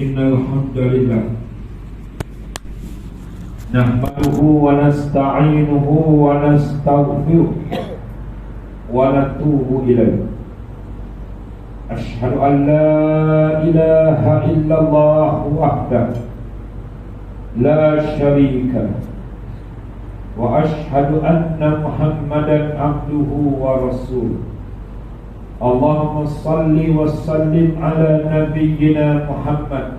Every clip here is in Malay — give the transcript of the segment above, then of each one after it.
Innal hamdalillah nahmaduhu wa nasta'inuhu wa nastaghfiruh wa natubu ilayh. Ashhadu an la ilaha illallah wahdahu la syarika lahu wa ashhadu anna Muhammadan abduhu wa rasuluh. Allahumma salli wa sallim ala nabiyyina Muhammad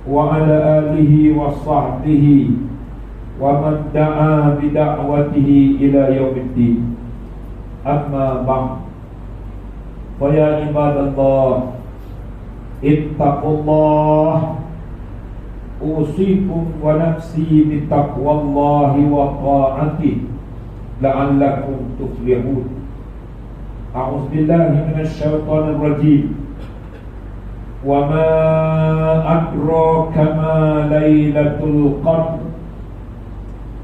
wa ala alihi wa sahbihi wa man da'a bi da'watihi ila yaumiddin. Amma ba'd. Fa ya ibadallah, ittaqullah, usikum wa nafsi bi taqwallahi wa ta'atihi la'allakum tuflihun. A'udzu billahi minasy syaithanir rajim. Wa ma adraka ma lailatul qadr.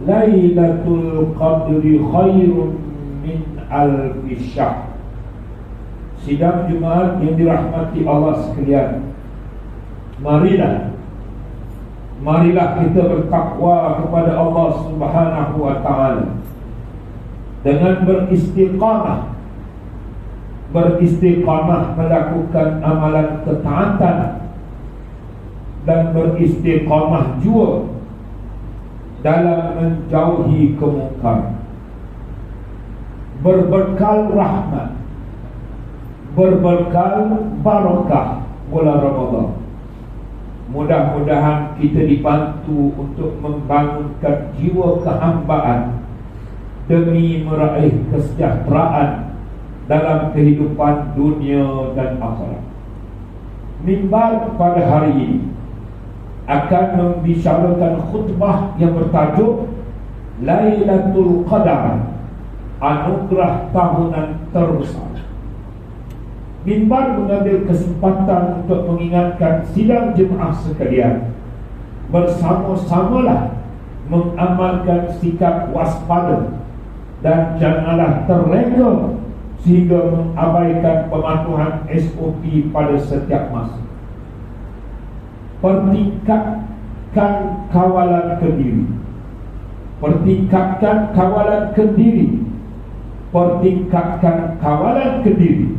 Lailatul qadri khairun min alfi syahr. Sidang Jumaat yang dirahmati Allah sekalian, marilah kita bertakwa kepada Allah Subhanahu wa taala dengan beristiqamah melakukan amalan ketaatan dan beristiqamah jua dalam menjauhi kemungkaran, berbekal rahmat, berbekal barakah bulan Ramadan. Mudah-mudahan kita dibantu untuk membangunkan jiwa kehambaan demi meraih kesejahteraan dalam kehidupan dunia dan akhirat. Mimbar pada hari ini akan membicarakan khutbah yang bertajuk Lailatul Qadar, anugerah tahunan terbesar. Mimbar mengambil kesempatan untuk mengingatkan sidang jemaah sekalian, bersama-samalah mengamalkan sikap waspada dan janganlah terlena sehingga mengabaikan pematuhan SOP pada setiap masa. Pertingkatkan kawalan kendiri. Pertingkatkan kawalan kendiri. Pertingkatkan kawalan kendiri.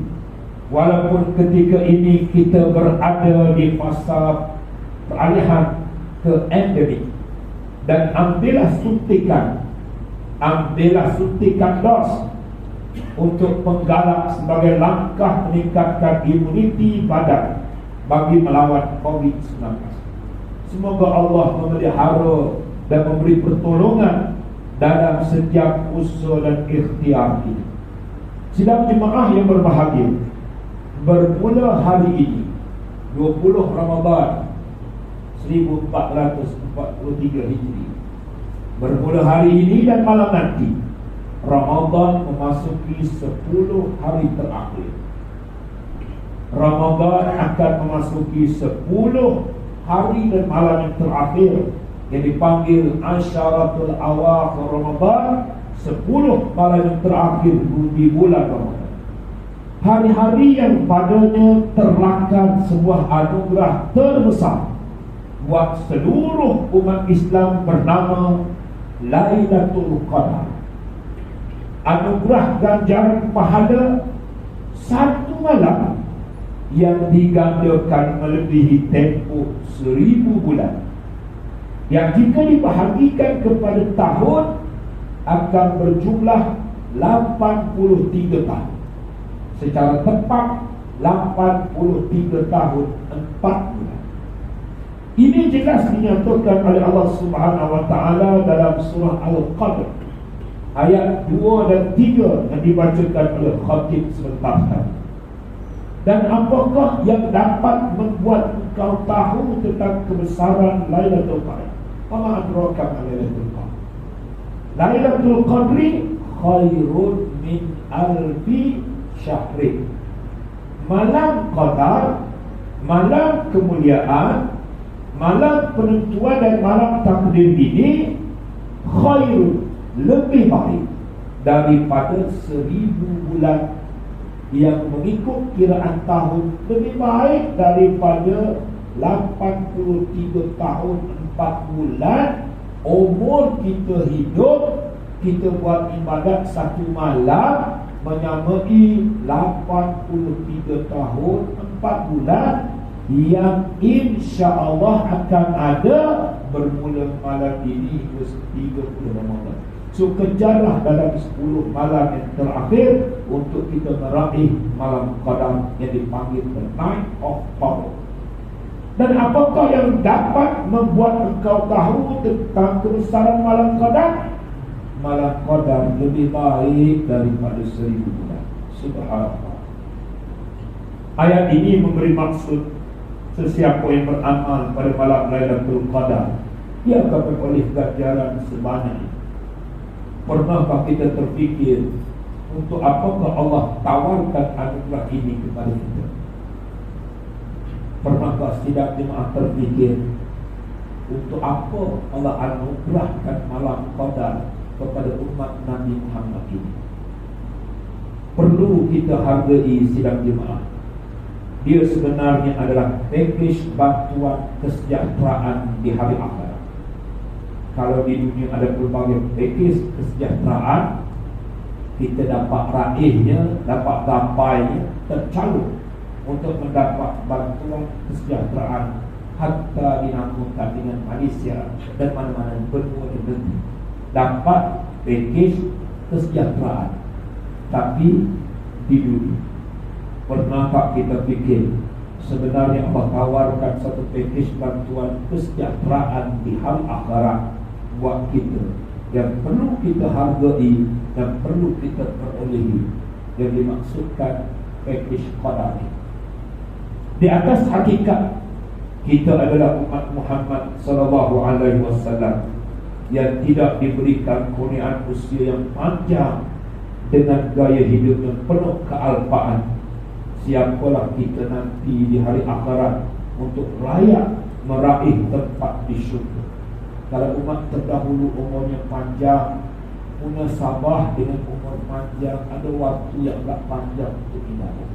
Walaupun ketika ini kita berada di fasa peralihan ke endemik, dan ambillah suntikan dos untuk penggalak sebagai langkah meningkatkan imuniti badan bagi melawan COVID-19. Semoga Allah memelihara dan memberi pertolongan dalam setiap usaha dan ikhtiar ini. Sidang jemaah yang berbahagia, bermula hari ini 20 Ramadan 1443 Hijri, bermula hari ini dan malam nanti Ramadan memasuki 10 hari terakhir. Ramadan akan memasuki 10 hari dan malam yang terakhir, yang dipanggil Asyaratul Awakhir Ramadan, 10 malam yang terakhir di bulan Ramadan. Hari-hari yang padanya terlakar sebuah anugerah terbesar buat seluruh umat Islam bernama Lailatul Qadar. Anugerah ganjaran pahala satu malam yang digandakan melebihi tempoh 1000 bulan, yang jika dibahagikan kepada tahun akan berjumlah 83 tahun. Secara tepat 83 tahun 4 bulan. Ini jelas dinyatakan oleh Allah Subhanahu wa taala dalam surah Al-Qadr ayat 2 dan 3 yang dibacakan oleh khatib sebentar tadi. Dan apakah yang dapat membuat engkau tahu tentang kebesaran Lailatul Qadar? Apa adraka Lailatul Qadar? Lailatul Qadri khairun min alfi syahrin. Malam Qadar, malam kemuliaan, malam penentuan dan malam takdir ini khairun, lebih baik daripada 1000 bulan yang mengikut kiraan tahun, lebih baik daripada 83 tahun 4 bulan umur kita hidup, kita buat ibadat satu malam menyamai 83 tahun 4 bulan yang insya-Allah akan ada bermula malam ini hingga 30 Ramadan. So kejarlah dalam 10 malam yang terakhir untuk kita meraih malam Qadar yang dipanggil the Night of Power. Dan apakah yang dapat membuat engkau tahu tentang kebesaran malam Qadar? Malam Qadar lebih baik daripada 1000 bulan. Subhanallah. Ayat ini memberi maksud sesiapa yang beramal pada malam Lailatul Qadar, dia akan beroleh ganjaran sebanyak. Pernahkah kita terfikir untuk apakah Allah tawarkan anugerah ini kepada kita? Pernahkah sidang jemaah terfikir untuk apa Allah anugerahkan malam Qadar kepada umat Nabi Muhammad ini? Perlu kita hargai sidang jemaah. Dia sebenarnya adalah package bantuan kesejahteraan di hari akhirat. Kalau di dunia ada pelbagai package kesejahteraan, kita dapat raihnya, dapat gapainya, tercalon untuk mendapat bantuan kesejahteraan hatta dinamakan dengan Malaysia dan mana-mana benua di negeri. Dapat package kesejahteraan, tapi di dunia. Pernahkah kita fikir sebenarnya Allah tawarkan satu package bantuan kesejahteraan di hari akhirat buat kita yang perlu kita hargai dan perlu kita perolehi, yang dimaksudkan package Qadar. Di atas hakikat kita adalah umat Muhammad sallallahu alaihi wasallam yang tidak diberikan kurniaan usia yang panjang dengan gaya hidup yang penuh kealpaan. Siapalah kita nanti di hari akhirat untuk layak meraih tempat di syurga. Kalau umat terdahulu umurnya panjang, punya sabah dengan umur panjang, ada waktu yang tak panjang untuk ibadah.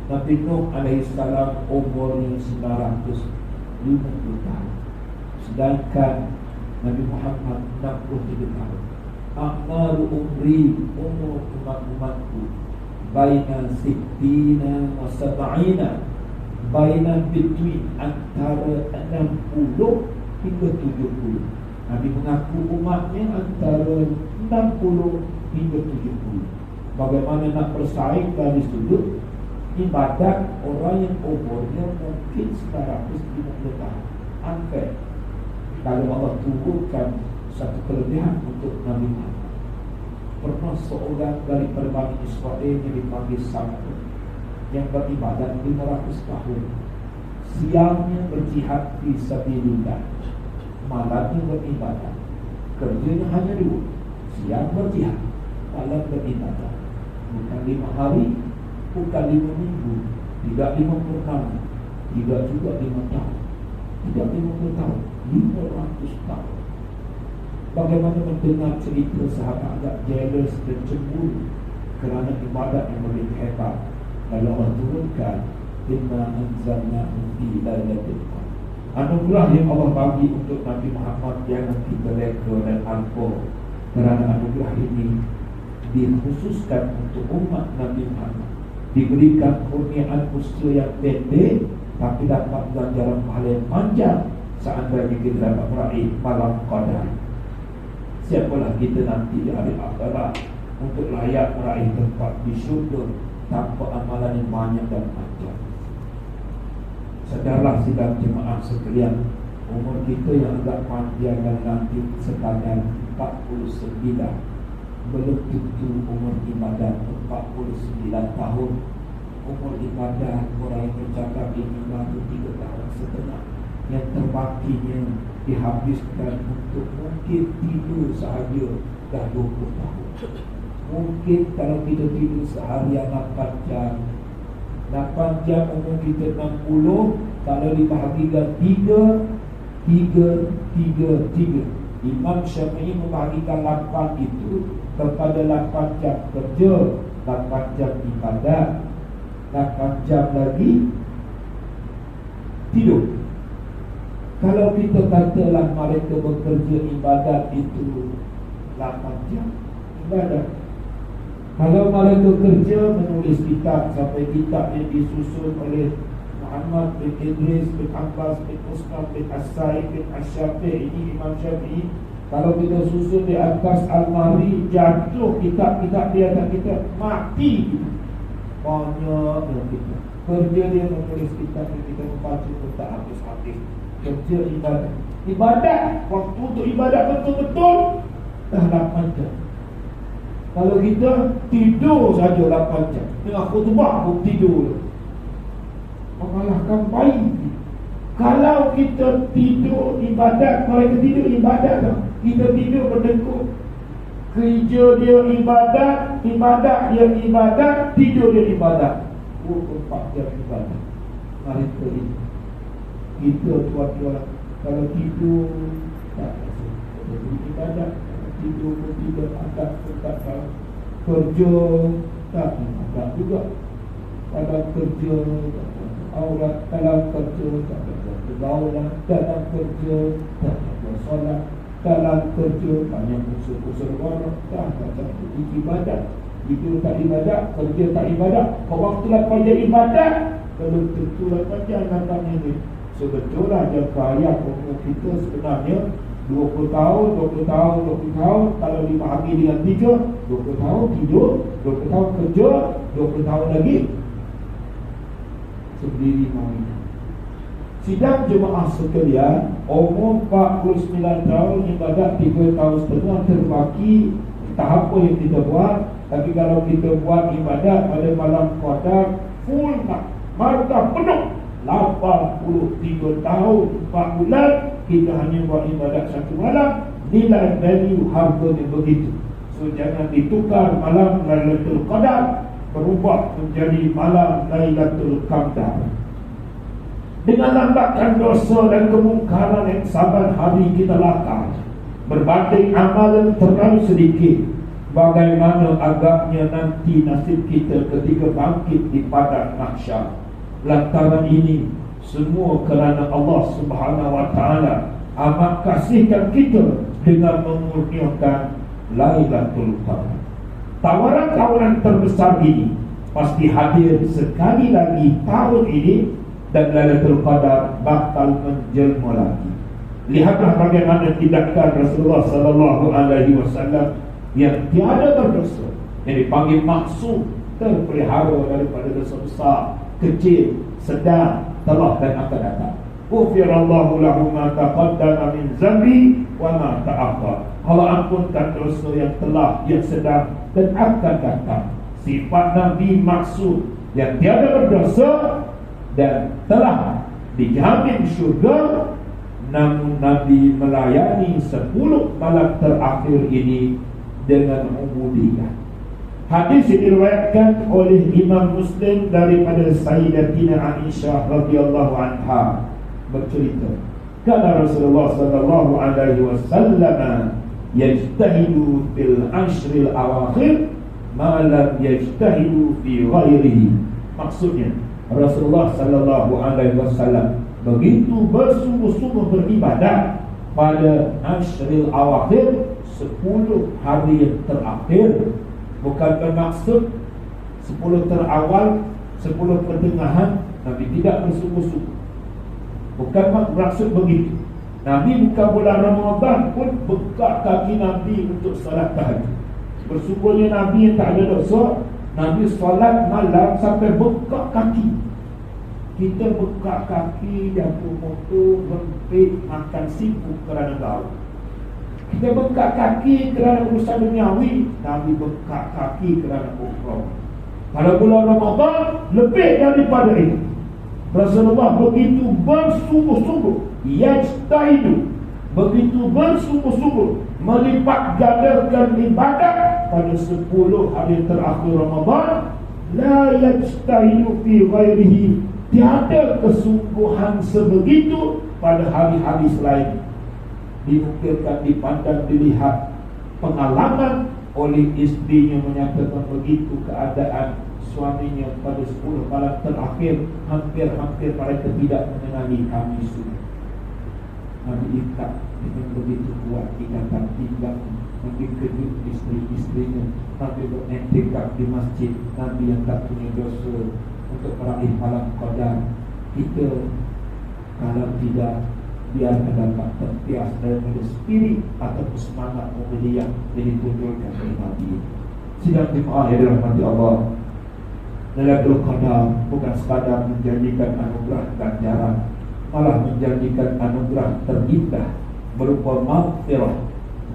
Nabi Nuh alaihissalam umurnya 950 tahun, sedangkan Nabi Muhammad 63 tahun. A'maru umri, umur umat-umatku baina sittina wa sab'ina, baina between antara 60 hingga 70. Nabi mengaku umatnya antara 60 hingga 70. Bagaimana nak bersaing dari sudut ibadat orang yang umurnya mungkin 950 tahun? Unfair. Kalau Allah turunkan satu kelebihan untuk Nabi Muhammad. Pernah seorang dari Bani Israel yang dipanggil Samud yang beribadat 500 tahun. Siangnya berjihad fi sabilillah, malamnya beribadat. Kerjanya hanya 2, siang berjihad, malam beribadat. Bukan 5 hari, bukan 5 minggu, tidak 5 purnama, tidak juga 5 tahun, tidak 50 tahun, 500 tahun. Bagaimana mendengar cerita sahabat agak jealous dan cemburu kerana ibadat yang lebih hebat. Lalu Allah turunkan inna anzalnahu fi lailatul qadar. Anugerah yang Allah bagi untuk Nabi Muhammad jangan kita reka dan alpa, kerana anugerah ini dikhususkan untuk umat Nabi Muhammad. Diberikan kurniaan usia yang pendek tapi dapat ganjaran pahala yang panjang seandainya kita dapat meraih malam Qadar. Siapalah kita nanti di hari akhirat untuk layak meraih tempat di syurga tanpa amalan yang banyak dan panjang. Sadarlah sidang jemaah sekalian, umur kita yang agak panjang dan nanti sekadar 49, belum tentu umur ibadat 49 tahun. Umur ibadat orang yang bercakap ini baru 3 tahun setengah. Yang terbakinya dihabiskan untuk mungkin tidur sahaja dah 20 tahun. Mungkin kalau kita tidur seharian 8 jam, 8 jam umur kita 60. Kalau dibahagikan 3. Imam Syafi'i membahagikan 8 itu kepada 8 jam kerja, 8 jam ibadat, 8 jam lagi tidur. Kalau kita katalah mereka bekerja ibadat itu 8 jam ibadat. Kalau mereka kerja menulis kitab sampai kitab yang disusun oleh Muhammad bin Idris bin Abbas bin Musnad bin As-Sa'id bin Asy-Syafi'i, ini Imam Syafi'i, kalau kita susun di atas almari, jatuh kitab-kitab di atas kita, mati kita. Banyak yang kita kerja dia menulis kitab yang kita membaca pun tak habis-habis. Kerja ibadat. Ibadat, waktu untuk ibadat betul-betul dah 8 jam. Kalau kita tidur saja 8 jam, tengah khutbah pun tidur, mengalahkan bayi. Kalau kita tidur ibadat, mereka tidur ibadat tak? Kita tidur berdengkur. Kerja dia ibadat, ibadat dia ibadat, tidur dia ibadat. 24 jam ibadat. Mereka ini. Kita tuan-tuan, kalau tidur tak ada ibadat, tidur pun tidak ada, tak ada. Kerja tak ada juga. Kalau kerja aurat, dalam kerja tak ada pergaulan, dalam kerja tak ada solat, dalam kerja banyak usul-usul warak, tak ada ibadat. Itu tak ibadat, kerja tak ibadat. Kau waktu lah kerja ibadat, kalau tentu lah kerja namanya ni. Sebetulnya jangka hayat umur kita sebenarnya 20 tahun, 20 tahun, 20 tahun. Kalau dibahagi dengan 3, 20 tahun tidur, 20 tahun kerja, 20 tahun lagi sendiri main. Sidang jemaah sekalian, umur 49 tahun, ibadat 3 tahun setengah terbagi tahap apa yang kita buat. Tapi kalau kita buat ibadat pada malam Qadar, full markah penuh 83 tahun 4 bulan, kita hanya buat ibadat 1 malam, nilai value harganya begitu. So jangan ditukar malam Lailatul Qadar berubah menjadi malam Lailatul Qadar. Dengan lambatkan dosa dan kemungkaran yang saban hari kita lakukan, berbanding amalan terlalu sedikit, bagaimana agaknya nanti nasib kita ketika bangkit di padang mahsyar. Lantaran ini semua kerana Allah Subhanahu wa taala amat kasihkan kita dengan memurniakan Lailatul Qadar. Tawaran-tawaran terbesar ini pasti hadir sekali lagi tahun ini, dan Lailatul Qadar bakal menjelma lagi. Lihatlah bagaimana tindakan Rasulullah sallallahu alaihi wasallam yang tiada berdosa, yang dipanggil maksum, terpelihara daripada dosa besar, kecil, sedang, telah dan akan datang. Ghufirallahu lahu ma taqaddama min zambi wa ma ta'akhkhar. Allah ampunkan dosa yang telah, yang sedang dan akan datang. Sifat Nabi maksum, yang tiada berdosa dan telah dijamin syurga. Namun Nabi melayani 10 malam terakhir ini dengan ubudiyah. Hadis diriwayatkan oleh Imam Muslim daripada Sayyidatina Aisyah radhiyallahu anha bercerita, kana Rasulullah sallallahu alaihi wasallam yajtahidu fil ashril awakhir ma lam yajtahidu fi ghairihi. Maksudnya Rasulullah sallallahu alaihi wasallam begitu bersungguh-sungguh beribadat pada ashril awakhir, 10 hari yang terakhir. Bukan bermaksud 10 terawal, 10 pertengahan Nabi tidak bersungguh-sungguh. Bukan bermaksud begitu. Nabi bukan bulan Ramadan pun bengkak kaki Nabi untuk salat tahajud. Bersungguhnya Nabi yang tak ada dosa, Nabi salat malam sampai bengkak kaki. Kita bengkak kaki, jatuh motor, berhenti, makan sibuk kerana gaul. Kita bengkak kaki kerana urusan duniawi, Nabi bengkak kaki kerana ukhrah. Pada bulan Ramadan lebih daripada itu. Rasulullah begitu bersungguh-sungguh, yajtahidu, begitu bersungguh-sungguh melipat gandakan ibadat pada 10 hari terakhir Ramadan. La yajtahidu fi ghairihi, tiada kesungguhan sebegitu pada hari-hari selain. Dinukilkan, dipandang, dilihat pengalaman oleh istrinya menyatakan begitu keadaan suaminya pada 10 malam terakhir, hampir-hampir mereka tidak mengenali kami sunnah. Nabi ikat dengan begitu kuat ikatan pinggang. Nabi kejut isteri-isterinya. Nabi beriktikaf di masjid. Nabi yang tak punya dosa untuk meraih malam qadar. Kita kalau tidak, biar dapat tertias daripada spirit atau semangat mulia yang ditunjukkan oleh Nabi. Sidang jemaah yang dirahmati Allah, Lailatul Qadar bukan sekadar menjanjikan anugerah ganjaran, malah menjanjikan anugerah terindah berupa maghfirah,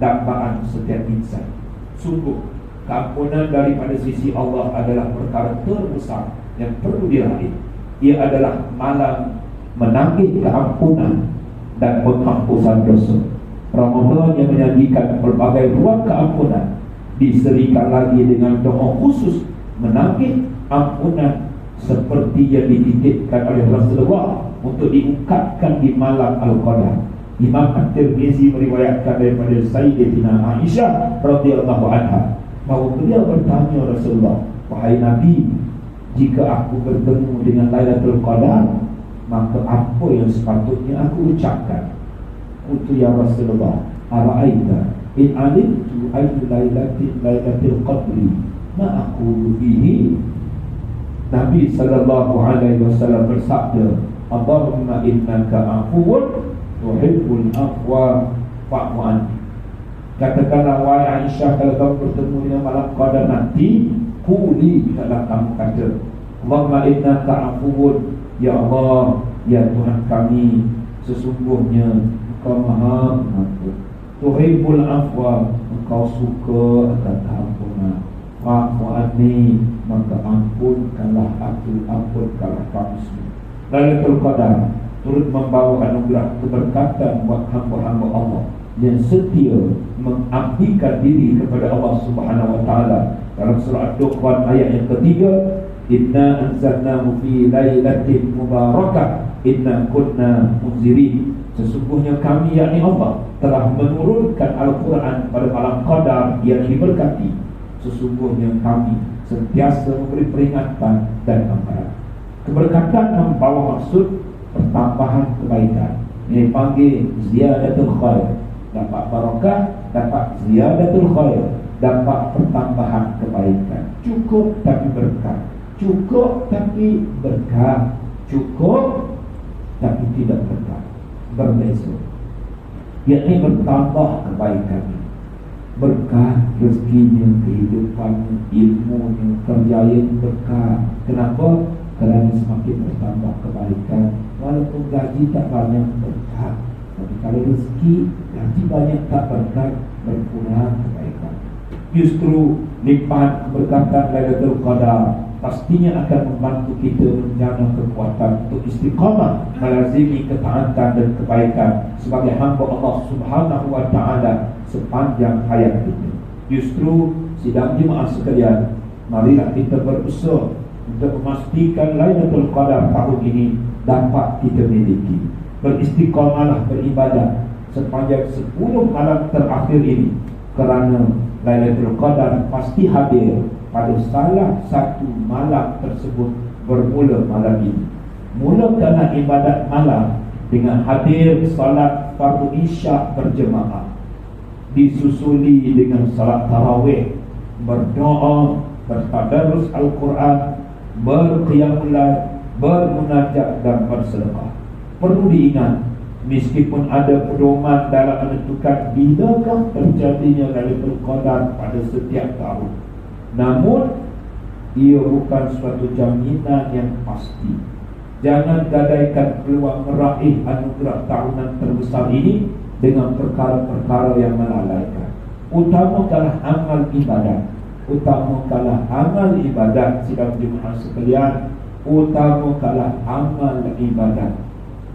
dambaan setiap insan. Sungguh keampunan daripada sisi Allah adalah perkara terbesar yang perlu diraih. Ia adalah malam menagih keampunan dan penghampusan dosa. Ramadan yang menyajikan berbagai ruang keampunan diserikan lagi dengan doa khusus menagih ampunan seperti yang dititipkan oleh Rasulullah untuk diungkapkan di malam Al-Qadar. Imam At-Tirmizi meriwayatkan daripada Sayyidatina Aisyah radhiyallahu anha bahawa beliau bertanya Rasulullah, "Wahai Nabi, jika aku bertemu dengan Lailatul Qadar, maka apa yang sepatutnya aku ucapkan?" Qultu ya Rasulullah, "Ara'aita in alimtu ayyu lailatil qadri ma aqulu bihi?" Nabi sallallahu alaihi wasallam bersabda, "Allahumma innaka afuwun tuhibbul afwa fa'fu anni." Katakanlah wahai Aisyah, kalau kamu bertemu dengan malam qadar nanti, quli, kalau kamu kata, "Allahumma innaka afuwun," ya Allah, ya Tuhan kami, sesungguhnya Engkau Maha Pengampun. Tuhibbul afwa, Engkau suka akan keampunan. Fa'fu anni, maka ampunkanlah aku, ampunkanlah kami semua. Lailatul Qadar turut membawa anugerah keberkatan buat hamba-hamba Allah yang setia mengabdikan diri kepada Allah Subhanahu wa taala. Dalam surah Ad-Dukhan ayat yang ketiga, "Inna anzalnahu fi lailatin mubarakah inna kunna munzirin." Sesungguhnya kami, yakni Allah, telah menurunkan Al-Quran pada malam qadar yang diberkati. Sesungguhnya kami sentiasa memberi peringatan dan amaran. Keberkatan membawa maksud pertambahan kebaikan. Ini panggil ziyadatul khair. Dapat barakah, dapat ziyadatul khair, dapat pertambahan kebaikan. Cukup tapi berkah, cukup tapi berkah, cukup tapi tidak berkah, berbeza. Yakni bertambah kebaikannya, berkah rezekinya, kehidupannya, ilmunya, kerjanya berkah. Kenapa? Kerana semakin bertambah kebaikan, walaupun gaji tak banyak, berkah. Tapi kalau rezeki, gaji banyak tak berkah, berkurang kebaikan. Justru limpahan keberkatan Lailatul Qadar pastinya akan membantu kita menjana kekuatan untuk istiqamah melazimi ketaatan dan kebaikan sebagai hamba Allah Subhanahu wa taala sepanjang hayat kita. Justru sidang jemaah sekalian, marilah kita berusaha untuk memastikan Lailatul Qadar tahun ini dapat kita miliki. Beristiqamalah beribadah sepanjang 10 malam terakhir ini, kerana Lailatul Qadar pasti hadir pada salah satu malam tersebut bermula malam ini. Mulakanlah ibadat malam dengan hadir salat fardu isyak berjemaah, disusuli dengan salat tarawih, berdoa, bertadarus Al-Quran, berqiyamul lail, bermunajat dan bersedekah. Perlu diingat, meskipun ada pedoman dalam menentukan bilakah terjadinya Lailatul Qadar pada setiap tahun, namun ia bukan suatu jaminan yang pasti. Jangan gadaikan peluang meraih anugerah tahunan terbesar ini dengan perkara-perkara yang melalaikan. Utamakanlah amal ibadat, utamakanlah amal ibadat. Sidang jemaah sekalian, utamakanlah amal ibadat,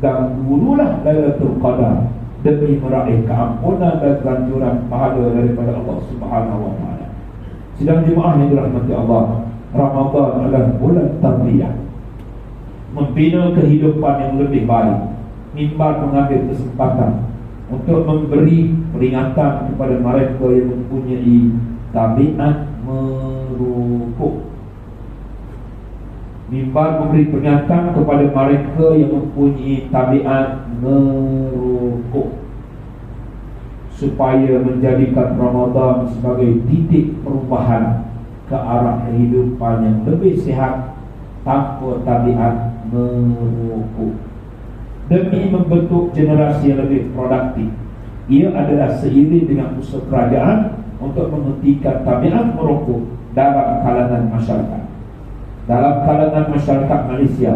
dan dululah Lailatul Qadar demi meraih keampunan dan ganjaran pahala daripada Allah Subhanahu wa taala. Sidang jemaah yang dirahmati Allah, Ramadan adalah bulan tarbiyah, membina kehidupan yang lebih baik. Mimbar mengambil kesempatan untuk memberi peringatan kepada mereka yang mempunyai tabiat merukuk. Mimbar memberi peringatan kepada mereka yang mempunyai tabiat merukuk. supaya menjadikan Ramadan sebagai titik perubahan ke arah kehidupan yang lebih sihat tanpa tabiat merokok, demi membentuk generasi yang lebih produktif. Ia adalah seiring dengan usaha kerajaan untuk menghentikan tabiat merokok dalam kalangan masyarakat. Dalam kalangan masyarakat Malaysia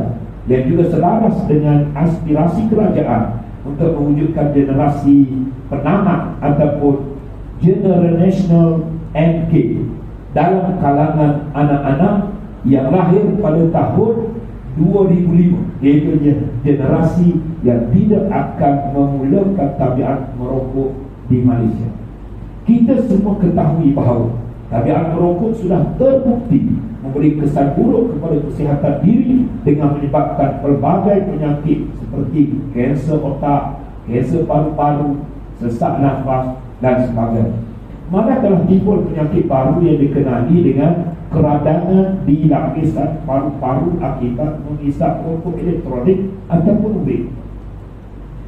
yang juga selaras dengan aspirasi kerajaan untuk mewujudkan generasi penamat ataupun generational NK dalam kalangan anak-anak yang lahir pada tahun 2005, iaitu generasi yang tidak akan memulakan tabiat merokok di Malaysia. Kita semua ketahui bahawa tabiat merokok sudah terbukti memberi kesan buruk kepada kesihatan diri dengan menyebabkan pelbagai penyakit seperti kanser otak, kanser paru-paru, sesak nafas dan sebagainya. Mana telah timbul penyakit baru yang dikenali dengan keradangan di lapisan paru-paru akibat menghisap rokok elektronik ataupun vape.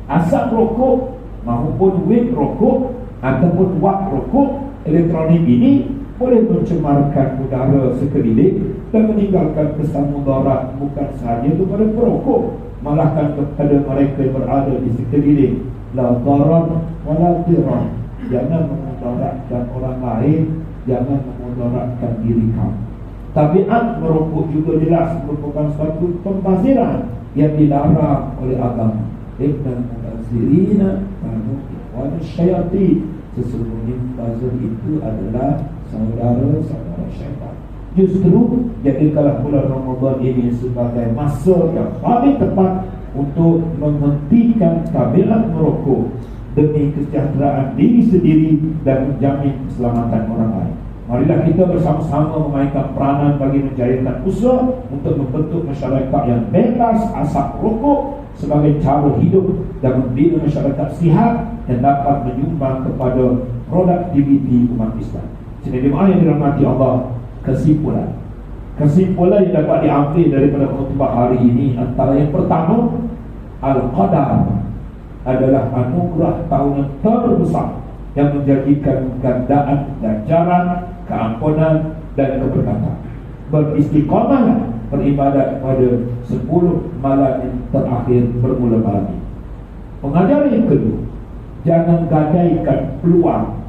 Asap rokok maupun vape rokok ataupun wap rokok elektronik ini boleh mencemarkan udara sekeliling dan meninggalkan kesan mudarat bukan sahaja kepada perokok, malahkan kepada mereka yang berada di sekeliling. La darar wa la dirar. Jangan memudaratkan orang lain, jangan memudaratkan diri kamu. Tabiat merokok juga jelas merupakan suatu pembaziran yang dilarang oleh agama. Innal mubazirina kanu ikhwana syaitan. Sesungguhnya mubazir itu adalah saudara-saudara syaitan. Justru jadikanlah bulan Ramadan ini sebagai masa yang paling tepat untuk menghentikan tabiat merokok demi kesejahteraan diri sendiri dan menjamin keselamatan orang lain. Marilah kita bersama-sama memainkan peranan bagi menjayakan usaha untuk membentuk masyarakat yang bebas asap rokok sebagai cara hidup dan membina masyarakat sihat yang dapat menyumbang kepada produktiviti umat Islam. Sini jemaah yang dirahmati Allah, kesimpulan yang dapat diambil daripada khutbah hari ini antara yang pertama, Al-Qadar adalah anugerah tahunan terbesar yang menjanjikan gandaan ganjaran, keampunan dan keberkatan. Beristiqamah beribadat pada 10 malam yang terakhir bermula malam ini. Pengajaran yang kedua, jangan gadaikan peluang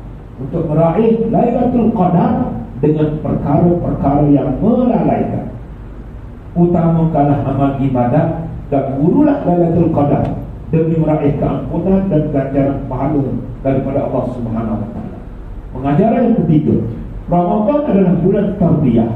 untuk meraih Lailatul Qadar dengan perkara-perkara yang melalaikan. Utamakanlah amal ibadat dan burulah Lailatul Qadar demi meraih keampunan dan ganjaran pahala daripada Allah Subhanahu wa taala. Pengajaran yang ketiga, Ramadan adalah bulan tarbiyah,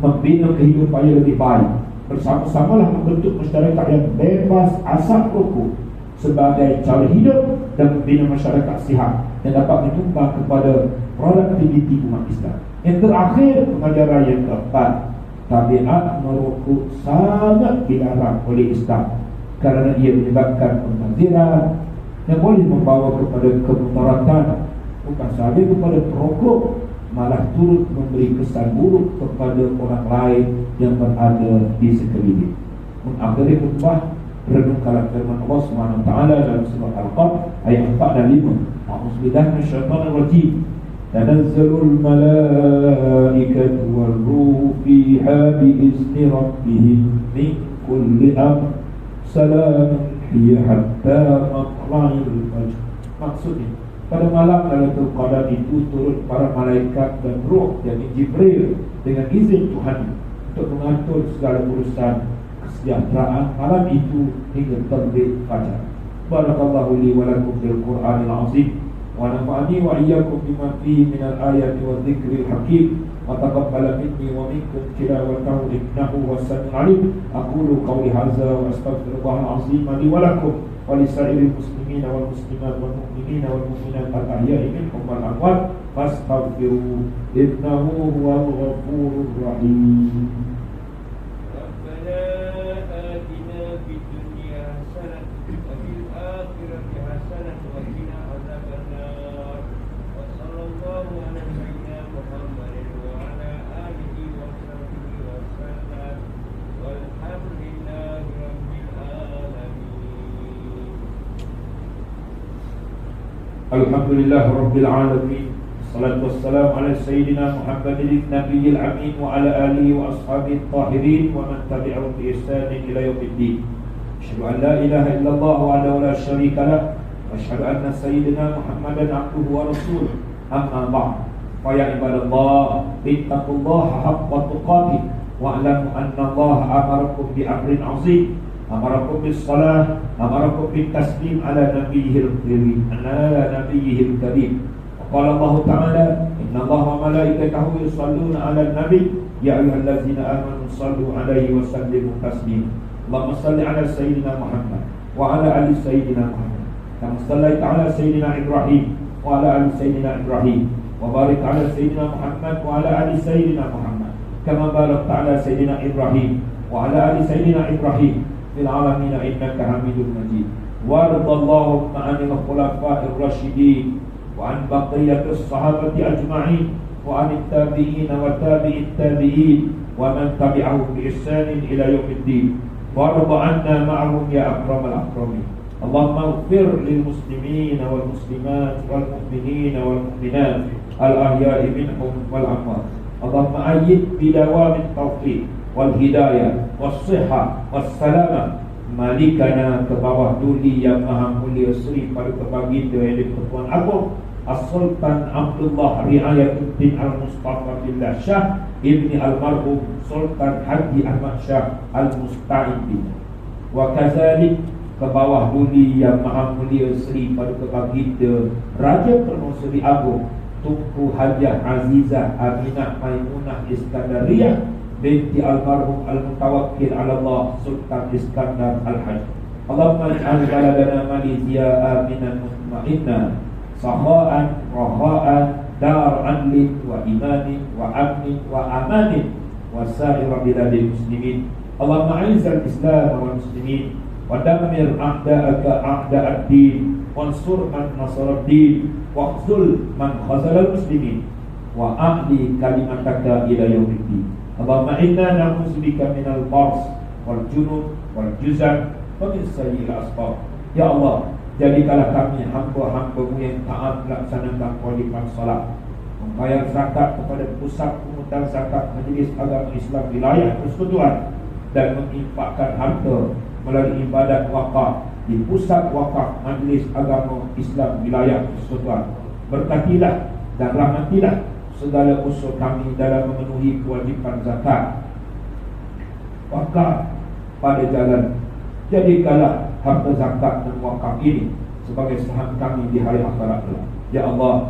membina kehidupan yang lebih baik. Bersama-samalah membentuk masyarakat yang bebas asap rokok sebagai cara hidup dan membina masyarakat sihat yang dapat menyumbang kepada produktiviti umat Islam. Yang terakhir, pengajaran yang keempat, tabiat merokok sangat dilarang oleh Islam kerana ia menyebabkan pembaziran yang boleh membawa kepada kemudaratan bukan sahaja kepada perokok, malah turut memberi kesan buruk kepada orang lain yang berada di sekeliling. Mengakhiri khutbah, renungkanlah firman Allah Subhanahu wa taala dalam surah Al-Qaf ayat 4 dan 5. A'udzubillahi minasyaitonir rajim. Tanazzalul malaikatu war-ruhu fiha bi'izni rabbihim min kulli amr. Salamun hiya hatta matla'il fajr. Maksudnya, pada malam Lailatul Qadar itu turun para malaikat dan roh, yakni Jibril, dengan izin Tuhan untuk mengatur segala urusan kesejahteraan malam itu hingga terbit fajar. Barakallahu li wa lakum bil Qur'anil azim wa nafa'ani wa iyyakum bima fihi minal ayati wa dzikril hakim wa taqabbala minni wa minkum tilawatahu innahu was-sami'ul 'alim. Aqulu qawli hadza wa astaghfirullahal azim li wa lakum wa lisa'iril muslimina wal muslimat wal mu'minina wal mu'minat al-ahya'i minhum wal amwat fastaghfiruhu innahu huwal ghafurur rahim. Alhamdulillah Rabbil Alamin. Salatu wassalamu ala Sayyidina Muhammadin Nabiyil Amin wa ala alihi wa ashabihi tahirin wa man tabi'ahum bi ihsanin ila yaumiddin. Asyhadu an la ilaha illallah wahdahu la syarika lah wa asyhadu anna Sayyidina Muhammadan abduhu wa rasuluh. Amma ba'd. Fa ya ibadallah, ittaqullaha haqqa tuqatih wa'lamu anna Allah amarakum bi amrin 'azim. Amarakum bis salah, amarakum bit taslim ala nabiyyil karim, ala nabiyyil karim. Qala Allah Ta'ala, inna Allah wa malaikatahu yusalluna 'alan nabi, ya ayyuhallazina amanu sallu 'alaihi wa sallimu taslima. Allahumma salli 'ala sayyidina Muhammad wa 'ala ali sayyidina Muhammad. Kama sallaita 'ala sayyidina Ibrahim wa 'ala ali sayyidina Ibrahim, wa barik 'ala sayyidina Muhammad wa 'ala ali sayyidina Muhammad. Kama barakta 'ala sayyidina Ibrahim wa 'ala ali sayyidina Ibrahim fil alamin innaka Hamidum Majid. Waradallahu ma'anil khulafa'ir rasyidin wa an baqiyatus sahabati ajma'in wa anit tabi'in wa tabi'it tabi'in wa man tabi'ahum bi ihsanin ila yaumiddin. Warḍa 'anna ma'ahum ya akramal akramin. Allahumma ighfir lil muslimin wal muslimat wal mu'minin wal mu'minat al ahya'i minhum wal amwat. Allahumma ayyid bidawamit taufiq wal hidayah was sihah was salamah malikana ke bawah duli yang maha mulia Sri Paduka Baginda yang di-Pertuan Agong As-Sultan Abdullah Riayatuddin Al-Mustafa Billah Shah Ibni Almarhum Sultan Haji Ahmad Shah Al-Musta'id. Wa kazalik ke bawah duli yang maha mulia Sri Paduka Baginda Raja Permaisuri Agong Tunku Hajah Azizah Aminah Maimunah Iskandariyah binti almarhum al-mutawakkil ala Allah Sultan Iskandar Al-Hajj. Allahumma ij'al baladana Malaysia aminan mutma'inna saha'an raha'an dar adlin wa imanin wa amnin wa amanin wa sa'ira biladil muslimin. Allahumma a'izzal islam wal muslimin wa dammir a'da'aka a'da'ad-din wansur man nasaraddin waqzul man khazalal muslimin wa a'li kalimataka ila yaumiddin. Allahumma inna na'udzubika minal bars wal junub wal juzam wa min sayyi'il asbab. Ya Allah, jadikanlah kami hamba-hamba-Mu yang taat melaksanakan kewajiban salat, membayar zakat kepada pusat pemungutan zakat Majlis Agama Islam wilayah persekutuan, dan menginfakkan harta melalui ibadat wakaf di pusat wakaf Majlis Agama Islam wilayah persekutuan. Berkatilah dan rahmatilah segala usaha kami dalam memenuhi kewajipan zakat wakaf pada jalan. Jadikanlah harta zakat dan wakaf ini sebagai saham kami di hari akhirat kelak. Ya Allah,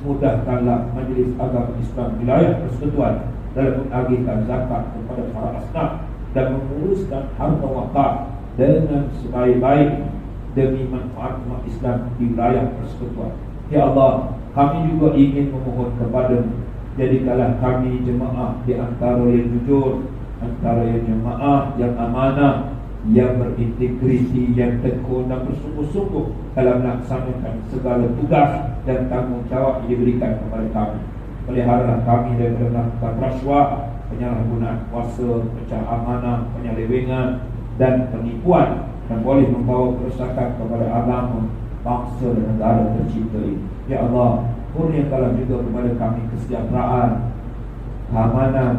mudahkanlah Majlis Agama Islam wilayah persekutuan dalam menagihkan zakat kepada para asnaf dan menguruskan harta wakaf dengan sebaik-baik demi manfaat umat Islam di wilayah persekutuan. Ya Allah, kami juga ingin memohon kepada-Mu, jadikanlah kami jemaah di antara yang jujur, antara yang jemaah yang amanah, yang berintegriti, yang tekun dan bersungguh-sungguh dalam melaksanakan segala tugas dan tanggungjawab yang diberikan kepada kami. Peliharalah kami daripada melakukan rasuah, penyalahgunaan kuasa, pecah amanah, penyelewengan dan penipuan yang boleh membawa kerusakan kepada agama, bangsa dan negara tercipta ini. Ya Allah, kurniakanlah juga kepada kami kesejahteraan, keamanan,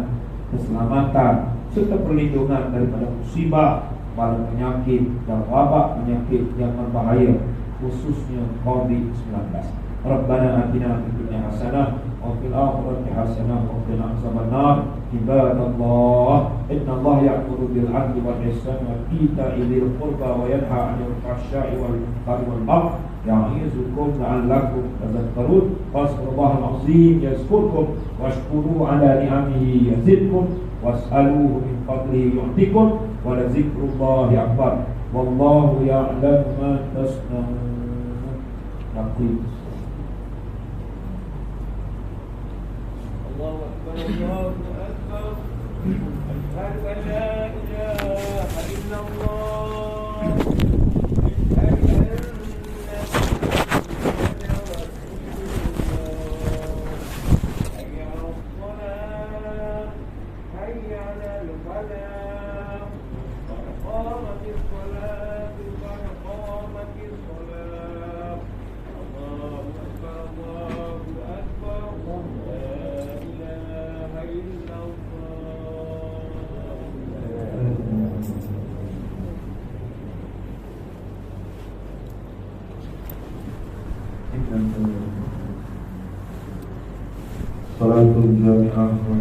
keselamatan serta perlindungan daripada musibah, bala penyakit dan wabak penyakit yang berbahaya, khususnya COVID-19. Rabbana atina fid dunya hasanah wa fil akhirati hasanah wa qina azabannar. Ibadallah, innallaha ya'muru bil 'adli wal ihsani wa ita'i dzil qurba wa yanha 'anil fahsya'i wal munkari wal baghi ya'izukum la'allakum tadhakkarun. Fasbirallahal 'azim yazkurkum washkuru 'ala ni'amihi yazidkum was'aluhu min fadlihi yu'tikum wa la dzikrullahi akbar wallahu ya'lamu ma tasna'un. Aqim. Allahu akbar, Allahu akbar. Asyhadu an la ilaha illallah. قامت الصلاة Salatul jami'ah wa